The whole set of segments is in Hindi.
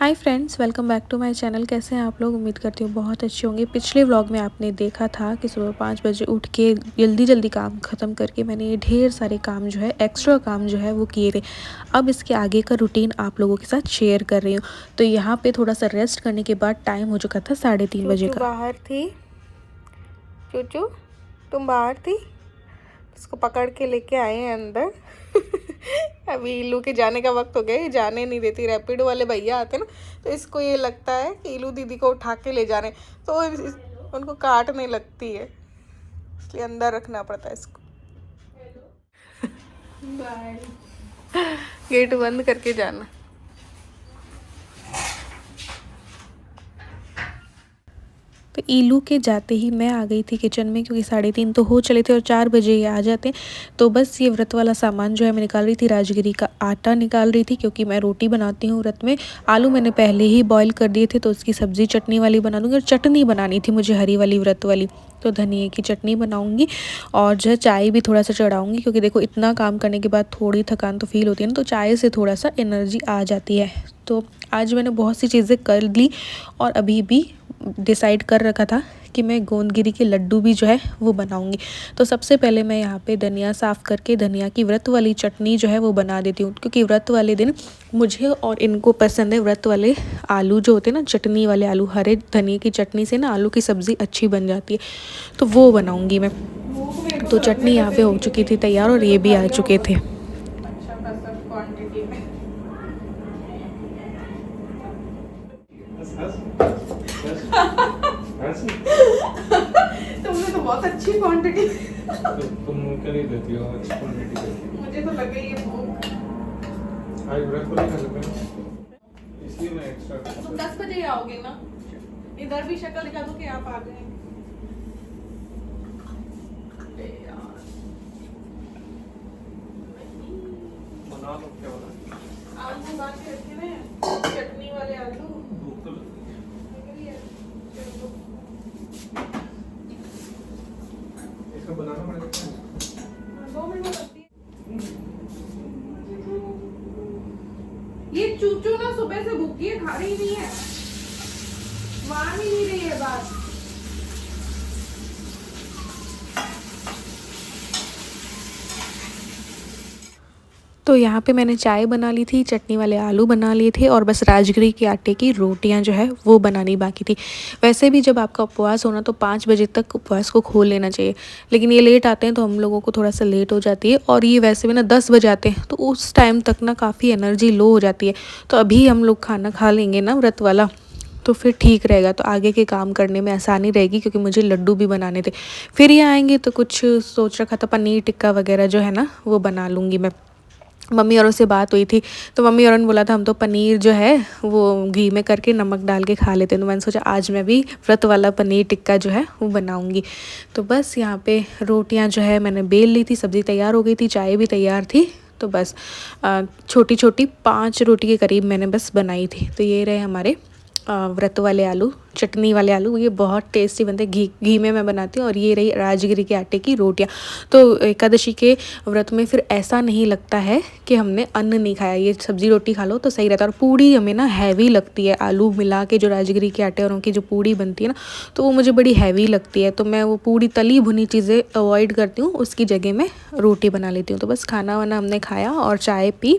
Hi friends, welcome back to my channel. कैसे हैं आप लोग? उम्मीद करती हूँ बहुत अच्छे होंगे। पिछले व्लॉग में आपने देखा था कि सुबह 5 बजे उठ के जल्दी काम ख़त्म करके मैंने ये ढेर सारे काम जो है, एक्स्ट्रा काम जो है वो किए थे। अब इसके आगे का रूटीन आप लोगों के साथ शेयर कर रही हूँ। तो यहाँ पे थोड़ा सा रेस्ट करने के बाद टाइम हो चुका था 3:30 बजे का। बाहर थी चूचू, तुम बाहर थी, इसको पकड़ के लेके आए हैं अंदर। अभी इलू के जाने का वक्त हो गया, ये जाने नहीं देती। रैपिडो वाले भैया आते ना, तो इसको ये लगता है कि इलू दीदी को उठा के ले जाने, तो उनको काटने लगती है, इसलिए अंदर रखना पड़ता है इसको। बाय। गेट बंद करके जाना। तो ईलू के जाते ही मैं आ गई थी किचन में, क्योंकि 3:30 तो हो चले थे और 4 बजे ये आ जाते। तो बस ये व्रत वाला सामान जो है मैं निकाल रही थी। राजगिरी का आटा निकाल रही थी, क्योंकि मैं रोटी बनाती हूँ व्रत में। आलू मैंने पहले ही बॉईल कर दिए थे, तो उसकी सब्ज़ी चटनी वाली बना दूँगी। और चटनी बनानी थी मुझे हरी वाली, व्रत वाली, तो धनिए की चटनी बनाऊँगी। और जो है चाय भी थोड़ा सा चढ़ाऊँगी, क्योंकि देखो इतना काम करने के बाद थोड़ी थकान तो फील होती है ना, तो चाय से थोड़ा सा एनर्जी आ जाती है। तो आज मैंने बहुत सी चीज़ें कर ली और अभी भी डिसाइड कर रखा था कि मैं गोंदगिरी के लड्डू भी जो है वो बनाऊंगी। तो सबसे पहले मैं यहाँ पे धनिया साफ़ करके धनिया की व्रत वाली चटनी जो है वो बना देती हूँ, क्योंकि व्रत वाले दिन मुझे और इनको पसंद है व्रत वाले आलू जो होते हैं ना, चटनी वाले आलू। हरे धनिए की चटनी से ना आलू की सब्ज़ी अच्छी बन जाती है, तो वो बनाऊँगी मैं। तो चटनी यहाँ पे हो चुकी थी तैयार और ये भी आ चुके थे। तुमने तो बहुत अच्छी क्वांटिटी। तुम क्या नहीं देती हो अच्छी क्वांटिटी देती हो। मुझे तो लगे ये भूख। आज ब्रेक को लेकर लगा, इसलिए मैं एक्स्ट्रा। तुम 10 बजे आओगे ना? इधर भी शक्ल दिखा दो कि आप आ गए। बना लो, क्या बना? आलू बांध के रखे हैं, चटनी वाले आलू। भूख तो इसको बनाना पड़ेगा। 2 मिनट लगती है। ये चूचू ना सुबह से भूखी है, खा रही नहीं है, मान ही नहीं रही है बात। तो यहाँ पे मैंने चाय बना ली थी, चटनी वाले आलू बना लिए थे, और बस राजगिरी के आटे की रोटियाँ जो है वो बनानी बाकी थी। वैसे भी जब आपका उपवास होना तो 5 बजे तक उपवास को खोल लेना चाहिए, लेकिन ये लेट आते हैं तो हम लोगों को थोड़ा सा लेट हो जाती है। और ये वैसे भी ना 10 बजे आते हैं, तो उस टाइम तक ना काफ़ी एनर्जी लो हो जाती है। तो अभी हम लोग खाना खा लेंगे ना व्रत वाला, तो फिर ठीक रहेगा, तो आगे के काम करने में आसानी रहेगी। क्योंकि मुझे लड्डू भी बनाने थे। फिर ये आएंगे तो कुछ सोच रखा था पनीर टिक्का वगैरह जो है ना वो बना लूँगी मैं। मम्मी औरों से बात हुई थी, तो मम्मी औरों ने बोला था हम तो पनीर जो है वो घी में करके नमक डाल के खा लेते हैं। तो मैंने सोचा आज मैं भी व्रत वाला पनीर टिक्का जो है वो बनाऊंगी। तो बस यहाँ पे रोटियां जो है मैंने बेल ली थी, सब्ज़ी तैयार हो गई थी, चाय भी तैयार थी। तो बस छोटी छोटी 5 रोटी के करीब मैंने बस बनाई थी। तो ये रहे हमारे व्रत वाले आलू, चटनी वाले आलू। ये बहुत टेस्टी बनते हैं, घी में मैं बनाती हूँ। और ये रही राजगिरी के आटे की रोटियाँ। तो एकादशी के व्रत में फिर ऐसा नहीं लगता है कि हमने अन्न नहीं खाया, ये सब्जी रोटी खा लो तो सही रहता है। और पूड़ी हमें ना हैवी लगती है, आलू मिला के जो राजगिरी के आटे और उनकी जो पूड़ी बनती है ना, तो वो मुझे बड़ी हैवी लगती है। तो मैं वो पूड़ी तली भुनी चीज़ें अवॉइड करती हूँ, उसकी जगह मैं रोटी बना लेती हूँ। तो बस खाना वाना हमने खाया और चाय पी।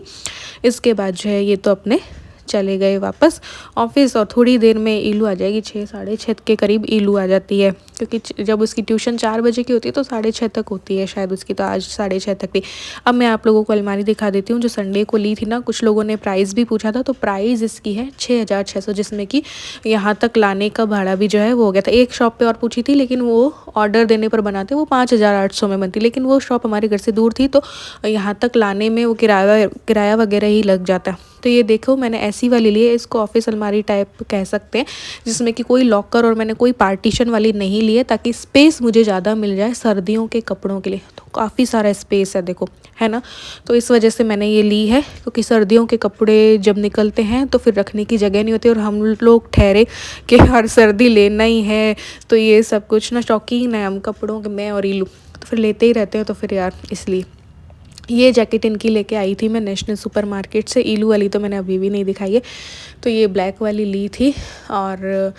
इसके बाद जो है ये तो अपने चले गए वापस ऑफिस। और थोड़ी देर में ईलू आ जाएगी, 6 साढ़े 6 के करीब ईलू आ जाती है, क्योंकि जब उसकी ट्यूशन 4 बजे की होती है तो 6:30 तक होती है शायद उसकी। तो आज 6:30 तक थी। अब मैं आप लोगों को अलमारी दिखा देती हूँ जो संडे को ली थी ना। कुछ लोगों ने प्राइस भी पूछा था, तो प्राइस इसकी है 6,600, जिसमें कि यहाँ तक लाने का भाड़ा भी जो है वो हो गया था। एक शॉप पर और पूछी थी, लेकिन वो ऑर्डर देने पर बनाते वो 5,800 में बनती, लेकिन वो शॉप हमारे घर से दूर थी, तो यहाँ तक लाने में वो किराया वगैरह ही लग जाता। तो ये देखो मैंने ऐसी वाली ली है, इसको ऑफिस अलमारी टाइप कह सकते हैं, जिसमें कि कोई लॉकर और मैंने कोई पार्टीशन वाली नहीं ली है, ताकि स्पेस मुझे ज़्यादा मिल जाए सर्दियों के कपड़ों के लिए। तो काफ़ी सारा स्पेस है देखो, है ना। तो इस वजह से मैंने ये ली है, क्योंकि सर्दियों के कपड़े जब निकलते हैं तो फिर रखने की जगह नहीं होती। और हम लोग ठहरे कि हर सर्दी लेना ही है, तो ये सब कुछ ना शौकीन है हम कपड़ों के, मैं और ईलू, तो फिर लेते ही रहते हैं। तो फिर यार इसलिए ये जैकेट इनकी लेके आई थी मैं नेशनल सुपरमार्केट से। ईलू वाली तो मैंने अभी भी नहीं दिखाई है, तो ये ब्लैक वाली ली थी और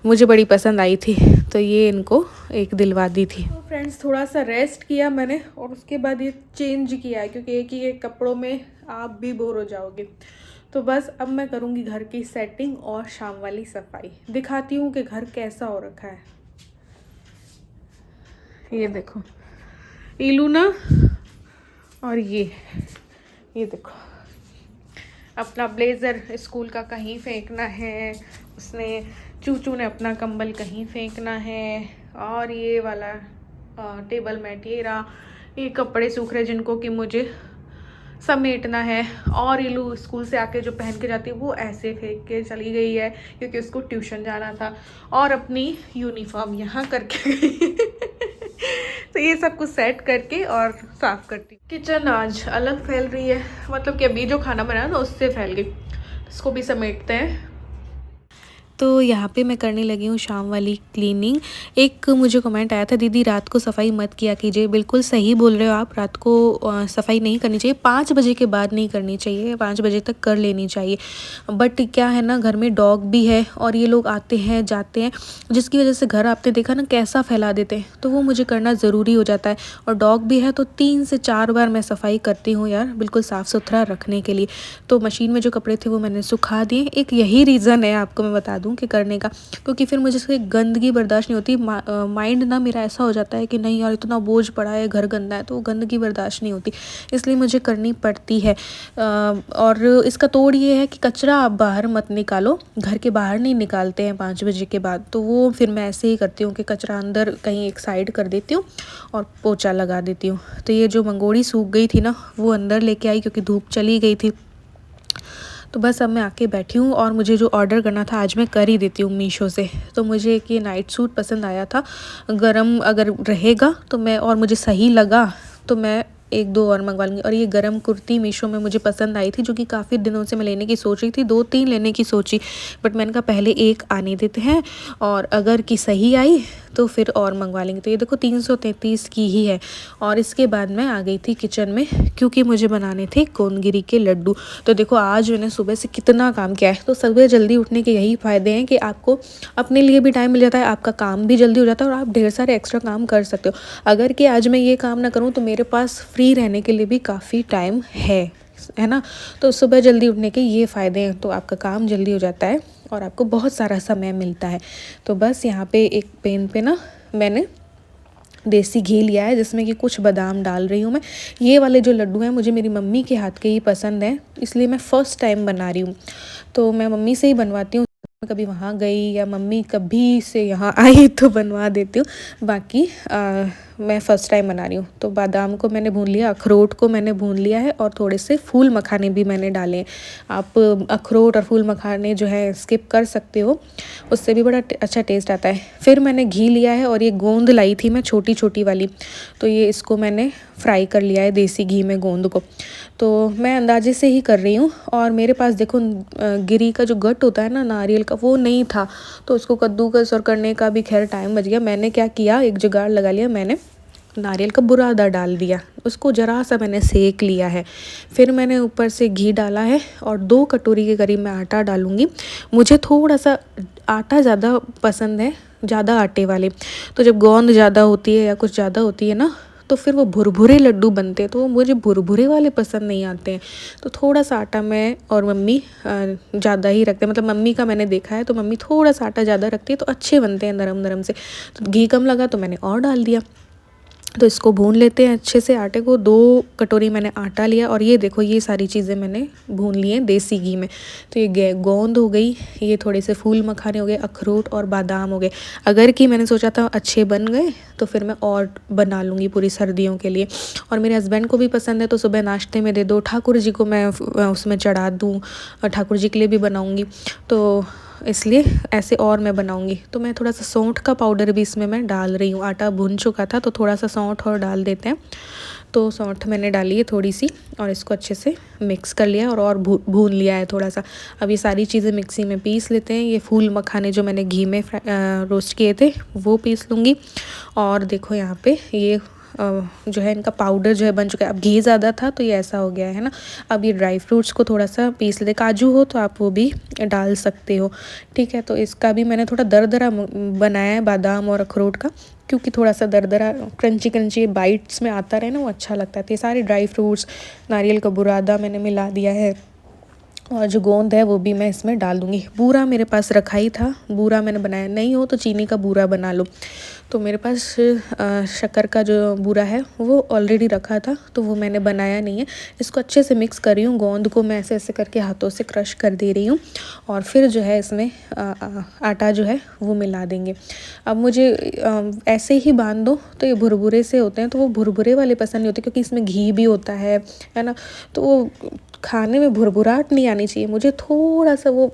मुझे बड़ी पसंद आई थी, तो ये इनको एक दिलवा दी थी। तो फ्रेंड्स थोड़ा सा रेस्ट किया मैंने और उसके बाद ये चेंज किया है, क्योंकि एक ही एक कपड़ों में आप भी बोर हो जाओगे। तो बस अब मैं करूँगी घर की सेटिंग और शाम वाली सफाई। दिखाती हूँ कि घर कैसा हो रखा है। ये देखो ईलू ना, और ये देखो अपना ब्लेज़र स्कूल का कहीं फेंकना है उसने, चूचू ने अपना कंबल कहीं फेंकना है, और ये वाला टेबल मैट ये रहा, ये कपड़े सूख रहे जिनको कि मुझे समेटना है। और ईलू स्कूल से आके जो पहन के जाती है वो ऐसे फेंक के चली गई है क्योंकि उसको ट्यूशन जाना था, और अपनी यूनिफॉर्म यहाँ करके गई तो ये सब कुछ सेट करके और साफ़ करती हूँ। किचन आज अलग फैल रही है, मतलब कि अभी जो खाना बनाया ना उससे फैल गई, इसको भी समेटते हैं। तो यहाँ पे मैं करने लगी हूँ शाम वाली क्लीनिंग। एक मुझे कमेंट आया था, दीदी रात को सफाई मत किया कीजिए। बिल्कुल सही बोल रहे हो आप, रात को सफाई नहीं करनी चाहिए, 5 बजे के बाद नहीं करनी चाहिए, 5 बजे तक कर लेनी चाहिए। बट क्या है ना, घर में डॉग भी है और ये लोग आते हैं जाते हैं, जिसकी वजह से घर आपने देखा ना कैसा फैला देते हैं, तो वो मुझे करना ज़रूरी हो जाता है। और डॉग भी है तो 3 से 4 बार मैं सफाई करती हूँ यार, बिल्कुल साफ़ सुथरा रखने के लिए। तो मशीन में जो कपड़े थे वो मैंने सुखा दिए। एक यही रीज़न है आपको मैं बता दूं कि करने का, क्योंकि फिर मुझे से गंदगी बर्दाश्त नहीं होती। माइंड ना मेरा ऐसा हो जाता है कि नहीं यार इतना बोझ पड़ा है, घर गंदा है, तो वो गंदगी बर्दाश्त नहीं होती, इसलिए मुझे करनी पड़ती है। और इसका तोड़ ये है कि कचरा आप बाहर मत निकालो, घर के बाहर नहीं निकालते हैं 5 बजे के बाद, तो वो फिर मैं ऐसे ही करती हूँ कि कचरा अंदर कहीं एक साइड कर देती हूँ और पोछा लगा देती हूँ। तो ये जो मंगोड़ी सूख गई थी ना वो अंदर लेके आई क्योंकि धूप चली गई थी। तो बस अब मैं आके बैठी हूँ और मुझे जो ऑर्डर करना था आज मैं कर ही देती हूँ मीशो से। तो मुझे एक ये नाइट सूट पसंद आया था, गरम अगर रहेगा तो मैं, और मुझे सही लगा तो मैं 1-2 और मंगवा लूँगी। और ये गरम कुर्ती मीशो में मुझे पसंद आई थी, जो कि काफ़ी दिनों से मैं लेने की सोच रही थी, 2-3 लेने की सोची, बट मैंने कहा पहले एक आने देते हैं और अगर की सही आई तो फिर और मंगवा लेंगे। तो ये देखो 333 की ही है। और इसके बाद मैं आ गई थी किचन में क्योंकि मुझे बनाने थे गोंदगिरी के लड्डू। तो देखो आज मैंने सुबह से कितना काम किया है। तो सुबह जल्दी उठने के यही फ़ायदे हैं कि आपको अपने लिए भी टाइम मिल जाता है, आपका काम भी जल्दी हो जाता है और आप ढेर सारे एक्स्ट्रा काम कर सकते हो। अगर कि आज मैं ये काम ना करूँ तो मेरे पास फ्री रहने के लिए भी काफ़ी टाइम है ना। तो सुबह जल्दी उठने के ये फ़ायदे हैं, तो आपका काम जल्दी हो जाता है और आपको बहुत सारा समय मिलता है। तो बस यहाँ पे एक पैन पे ना मैंने देसी घी लिया है जिसमें कि कुछ बादाम डाल रही हूँ मैं। ये वाले जो लड्डू हैं मुझे मेरी मम्मी के हाथ के ही पसंद हैं, इसलिए मैं फ़र्स्ट टाइम बना रही हूँ। तो मैं मम्मी से ही बनवाती हूँ, कभी वहाँ गई या मम्मी कभी से यहाँ आई तो बनवा देती हूँ, बाकी मैं फ़र्स्ट टाइम बना रही हूँ। तो बादाम को मैंने भून लिया, अखरोट को मैंने भून लिया है और थोड़े से फूल मखाने भी मैंने डाले हैं। आप अखरोट और फूल मखाने जो है स्किप कर सकते हो, उससे भी बड़ा अच्छा टेस्ट आता है। फिर मैंने घी लिया है और ये गोंद लाई थी मैं छोटी छोटी वाली, तो ये इसको मैंने फ्राई कर लिया है देसी घी में गोंद को। तो मैं अंदाजे से ही कर रही हूँ। और मेरे पास देखो गिरी का जो गट होता है ना नारियल का, वो नहीं था, तो उसको कद्दूकस और करने का भी खैर टाइम बच गया। मैंने क्या किया, एक जुगाड़ लगा लिया, मैंने नारियल का बुरादा डाल दिया, उसको ज़रा सा मैंने सेक लिया है। फिर मैंने ऊपर से घी डाला है और 2 कटोरी के करीब मैं आटा डालूँगी। मुझे थोड़ा सा आटा ज़्यादा पसंद है, ज़्यादा आटे वाले। तो जब गोंद ज़्यादा होती है या कुछ ज़्यादा होती है ना, तो फिर वो भुरभुरे लड्डू बनते हैं, तो वो मुझे भुरभुरे वाले पसंद नहीं आते हैं। तो थोड़ा सा आटा मैं और मम्मी ज़्यादा ही रखते हैं, मतलब मम्मी का मैंने देखा है तो मम्मी थोड़ा सा आटा ज़्यादा रखती है तो अच्छे बनते हैं नरम नरम से। तो घी कम लगा तो मैंने और डाल दिया। तो इसको भून लेते हैं अच्छे से आटे को। 2 कटोरी मैंने आटा लिया और ये देखो ये सारी चीज़ें मैंने भून ली हैं देसी घी में। तो ये गोंद हो गई, ये थोड़े से फूल मखाने हो गए, अखरोट और बादाम हो गए। अगर कि मैंने सोचा था अच्छे बन गए तो फिर मैं और बना लूँगी पूरी सर्दियों के लिए। और मेरे हस्बैंड को भी पसंद है तो सुबह नाश्ते में दे दो, ठाकुर जी को मैं उसमें चढ़ा दूँ, ठाकुर जी के लिए भी बनाऊँगी, तो इसलिए ऐसे और मैं बनाऊंगी। तो मैं थोड़ा सा सौंठ का पाउडर भी इसमें मैं डाल रही हूँ। आटा भुन चुका था तो थोड़ा सा सौंठ और डाल देते हैं। तो सौंठ मैंने डाली है थोड़ी सी और इसको अच्छे से मिक्स कर लिया और भून लिया है थोड़ा सा। अब ये सारी चीज़ें मिक्सी में पीस लेते हैं। ये फूल मखाने जो मैंने घी में रोस्ट किए थे वो पीस लूँगी। और देखो यहाँ पे ये जो है इनका पाउडर जो है बन चुका है। अब घी ज़्यादा था तो ये ऐसा हो गया है ना। अब ये ड्राई फ्रूट्स को थोड़ा सा पीस ले, काजू हो तो आप वो भी डाल सकते हो, ठीक है। तो इसका भी मैंने थोड़ा दरदरा बनाया है, बादाम और अखरोट का, क्योंकि थोड़ा सा दरदरा क्रंची क्रंची बाइट्स में आता रहे ना, वो अच्छा लगता है। तो ये सारे ड्राई फ्रूट्स, नारियल का बुरादा मैंने मिला दिया है, और जो गोंद है वो भी मैं इसमें डाल दूँगी। बूरा मेरे पास रखा ही था, बूरा मैंने बनाया, नहीं हो तो चीनी का बूरा बना लो। तो मेरे पास शक्कर का जो बूरा है वो ऑलरेडी रखा था, तो वो मैंने बनाया नहीं है। इसको अच्छे से मिक्स कर रही हूँ, गोंद को मैं ऐसे ऐसे करके हाथों से क्रश कर दे रही हूँ, और फिर जो है इसमें आटा जो है वो मिला देंगे। अब मुझे ऐसे ही बांध दो तो ये भुरभुरे से होते हैं, तो वो भुरभुरे वाले पसंद नहीं होते, क्योंकि इसमें घी भी होता है ना। तो वो खाने में भुरभुराहट नहीं आनी चाहिए, मुझे थोड़ा सा वो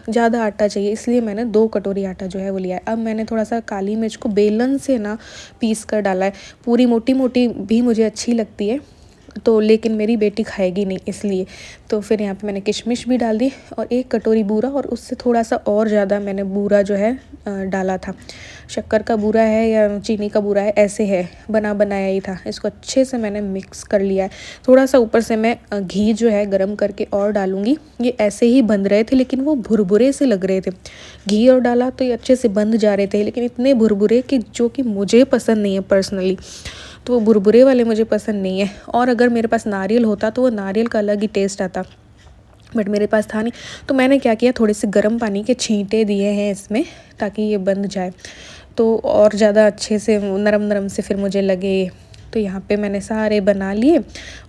ज़्यादा आटा चाहिए, इसलिए मैंने 2 कटोरी आटा जो है वो लिया है। अब मैंने थोड़ा सा काली मिर्च को बेलन से ना पीस कर डाला है। पूरी मोटी मोटी भी मुझे अच्छी लगती है, तो लेकिन मेरी बेटी खाएगी नहीं, इसलिए। तो फिर यहाँ पे मैंने किशमिश भी डाल दी, और 1 कटोरी बूरा, और उससे थोड़ा सा और ज़्यादा मैंने बूरा जो है डाला था। शक्कर का बूरा है या चीनी का बूरा है, ऐसे है, बना बनाया ही था। इसको अच्छे से मैंने मिक्स कर लिया है। थोड़ा सा ऊपर से मैं घी जो है गरम करके और डालूँगी। ये ऐसे ही बंध रहे थे, लेकिन वो भुरभुरे से लग रहे थे। घी और डाला तो ये अच्छे से बंध जा रहे थे, लेकिन इतने भुरभुरे कि जो कि मुझे पसंद नहीं है पर्सनली। तो वो भुरभुरे वाले मुझे पसंद नहीं है। और अगर मेरे पास नारियल होता तो वो नारियल का अलग ही टेस्ट आता, बट मेरे पास था नहीं। तो मैंने क्या किया, थोड़े से गर्म पानी के छींटे दिए हैं इसमें, ताकि ये बंध जाए, तो और ज़्यादा अच्छे से नरम नरम से फिर मुझे लगे। तो यहाँ पे मैंने सारे बना लिए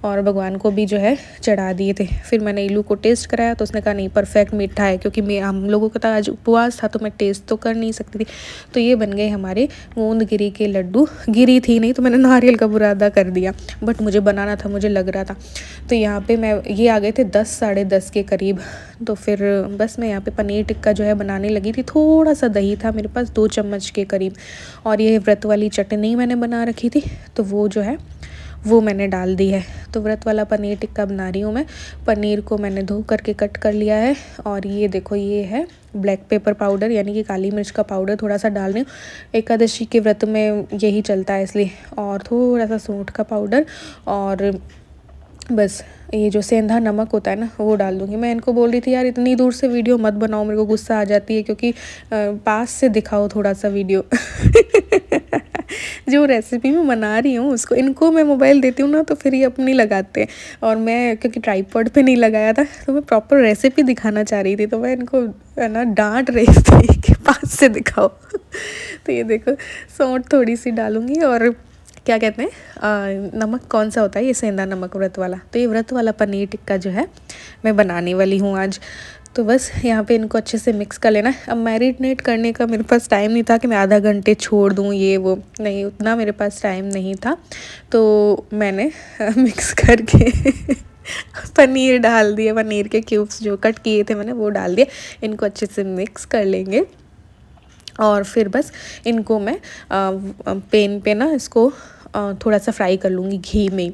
और भगवान को भी जो है चढ़ा दिए थे। फिर मैंने इलू को टेस्ट कराया, तो उसने कहा नहीं परफेक्ट मीठा है, क्योंकि हम लोगों का तो आज उपवास था, तो मैं टेस्ट तो कर नहीं सकती थी। तो ये बन गए हमारे गोंदगिरी के लड्डू। गिरी थी नहीं तो मैंने नारियल का बुरादा कर दिया, बट मुझे बनाना था, मुझे लग रहा था। तो यहाँ पे मैं ये आ गए थे 10 साढ़े 10 के करीब। तो फिर बस मैं यहाँ पे पनीर टिक्का जो है बनाने लगी थी। थोड़ा सा दही था मेरे पास 2 चम्मच के करीब, और ये व्रत वाली चटनी मैंने बना रखी थी, तो वो जो है वो मैंने डाल दी है। तो व्रत वाला पनीर टिक्का बना रही हूँ मैं। पनीर को मैंने धो करके कट कर लिया है, और ये देखो ये है ब्लैक पेपर पाउडर, यानी कि काली मिर्च का पाउडर थोड़ा सा डाल रही हूँ। एकादशी के व्रत में यही चलता है इसलिए। और थोड़ा सा सूंठ का पाउडर, और बस ये जो सेंधा नमक होता है ना वो डाल दूँगी। मैं इनको बोल रही थी यार इतनी दूर से वीडियो मत बनाओ, मेरे को गुस्सा आ जाती है, क्योंकि पास से दिखाओ थोड़ा सा वीडियो। जो रेसिपी मैं बना रही हूँ उसको इनको मैं मोबाइल देती हूँ ना, तो फिर ये अपनी लगाते हैं। और मैं क्योंकि ट्राइपॉड पे नहीं लगाया था, तो मैं प्रॉपर रेसिपी दिखाना चाह रही थी, तो मैं इनको है ना डांट रही थी कि पास से दिखाओ। तो ये देखो सौंठ थोड़ी सी डालूँगी, और क्या कहते हैं नमक कौन सा होता है, ये सेंधा नमक व्रत वाला। तो ये व्रत वाला पनीर टिक्का जो है मैं बनाने वाली हूँ आज। तो बस यहाँ पे इनको अच्छे से मिक्स कर लेना। अब मैरिनेट करने का मेरे पास टाइम नहीं था कि मैं आधा घंटे छोड़ दूँ, ये वो नहीं, उतना मेरे पास टाइम नहीं था। तो मैंने मिक्स करके पनीर डाल दिया, पनीर के क्यूब्स जो कट किए थे मैंने वो डाल दिए। इनको अच्छे से मिक्स कर लेंगे, और फिर बस इनको मैं पैन पे ना इसको थोड़ा सा फ्राई कर लूँगी घी में।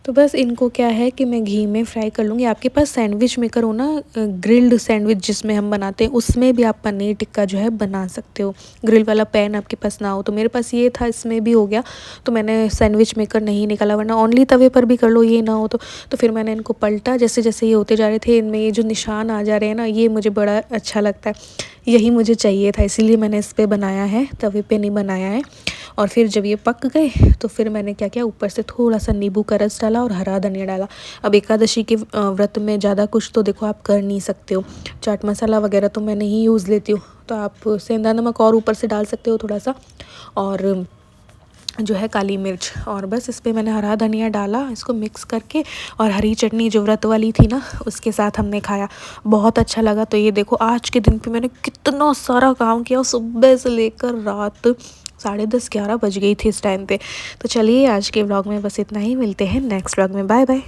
तो बस इनको क्या है कि मैं घी में फ्राई कर लूँगी। आपके पास सैंडविच मेकर हो ना, ग्रिल्ड सैंडविच जिसमें हम बनाते हैं, उसमें भी आप पनीर टिक्का जो है बना सकते हो। ग्रिल वाला पैन आपके पास ना हो तो, मेरे पास ये था, इसमें भी हो गया, तो मैंने सैंडविच मेकर नहीं निकाला, वरना ऑनली तवे पर भी कर लो, ये ना हो तो फिर मैंने इनको पलटा। जैसे जैसे ये होते जा रहे थे, इनमें ये जो निशान आ जा रहे हैं ना, ये मुझे बड़ा अच्छा लगता है, यही मुझे चाहिए था, इसीलिए मैंने इस पर बनाया है, तवे पे नहीं बनाया है। और फिर जब ये पक गए तो फिर मैंने क्या किया, ऊपर से थोड़ा सा नींबू का रस डाला और हरा धनिया डाला। अब एकादशी के व्रत में ज़्यादा कुछ तो देखो आप कर नहीं सकते हो, चाट मसाला वगैरह तो मैं नहीं यूज़ लेती हूँ, तो आप सेंधा नमक और ऊपर से डाल सकते हो थोड़ा सा, और जो है काली मिर्च, और बस इस पर मैंने हरा धनिया डाला, इसको मिक्स करके, और हरी चटनी जो व्रत वाली थी ना उसके साथ हमने खाया, बहुत अच्छा लगा। तो ये देखो आज के दिन पे मैंने कितना सारा काम किया, सुबह से लेकर रात 10:30-11 बज गई थी इस टाइम पे। तो चलिए आज के व्लॉग में बस इतना ही, मिलते हैं नेक्स्ट व्लॉग में, बाय बाय।